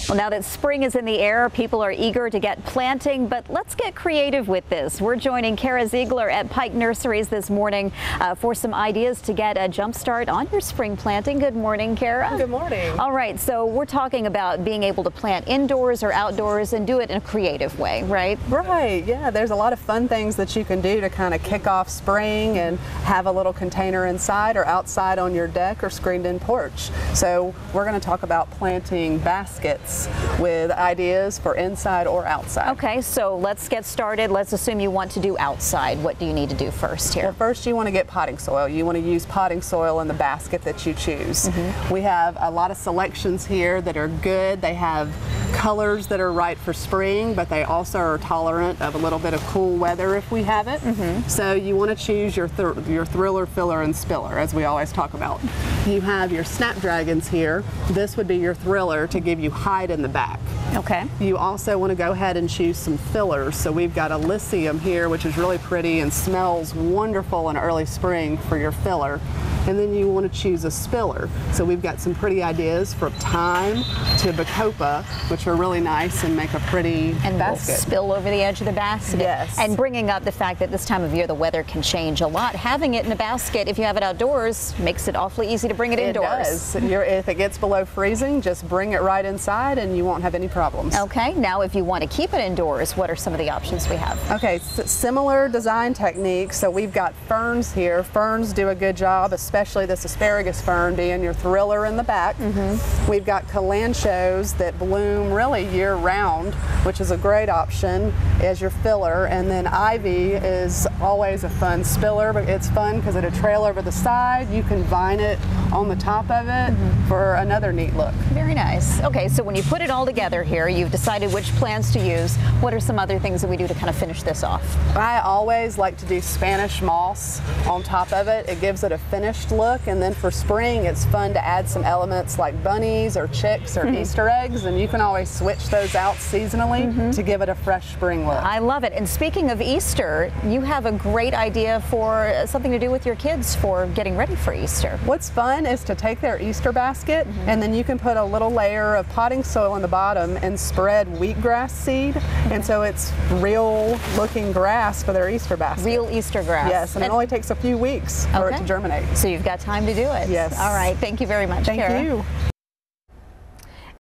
Well, now that spring is in the air, people are eager to get planting, but let's get creative with this. We're joining Kara Ziegler at Pike Nurseries this morning for some ideas to get a jump start on your spring planting. Good morning, Kara. Good morning. All right, so we're talking about being able to plant indoors or outdoors and do it in a creative way, right? Right, yeah, there's a lot of fun things that you can do to kind of kick off spring and have a little container inside or outside on your deck or screened in porch. So we're going to talk about planting baskets with ideas for inside or outside. Okay, so let's get started. Let's assume you want to do outside. What do you need to do first here? Well, first you want to get potting soil. You want to use potting soil in the basket that you choose. We have a lot of selections here that are good. They have colors that are right for spring, but they also are tolerant of a little bit of cool weather if we have it. So you want to choose your thriller, filler, and spiller, as we always talk about. You have your snapdragons here. This would be your thriller to give you height in the back. Okay. You also want to go ahead and choose some fillers. So we've got a Lycium here, which is really pretty and smells wonderful in early spring for your filler. And then you want to choose a spiller. So we've got some pretty ideas from thyme to bacopa, which are really nice and make a pretty basket. Spill over the edge of the basket. Yes. And bringing up the fact that this time of year the weather can change a lot. Having it in a basket, if you have it outdoors, makes it awfully easy to bring it indoors. It does. If it gets below freezing, just bring it right inside and you won't have any problems. Okay, now if you want to keep it indoors, what are some of the options we have? Okay, similar design techniques. So we've got ferns here. Ferns do a good job, especially this asparagus fern being your thriller in the back. We've got kalanchoes that bloom really year round, which is a great option as your filler. And then ivy is always a fun spiller, but it's fun because it'll trail over the side. You can vine it on the top of it for another neat look. Very nice. Okay, so when you put it all together here, you've decided which plants to use. What are some other things that we do to kind of finish this off? I always like to do Spanish moss on top of it. It gives it a finished look, and then for spring it's fun to add some elements like bunnies or chicks or Easter eggs, and you can always switch those out seasonally to give it a fresh spring look. I love it. And speaking of Easter, you have a great idea for something to do with your kids for getting ready for Easter. What's fun is to take their Easter basket and then you can put a little layer of potting soil on the bottom and spread wheatgrass seed, and so it's real looking grass for their Easter basket. Real Easter grass. Yes, and it only takes a few weeks for it to germinate. So you've got time to do it. Yes. All right. Thank you very much, Kara. Thank you.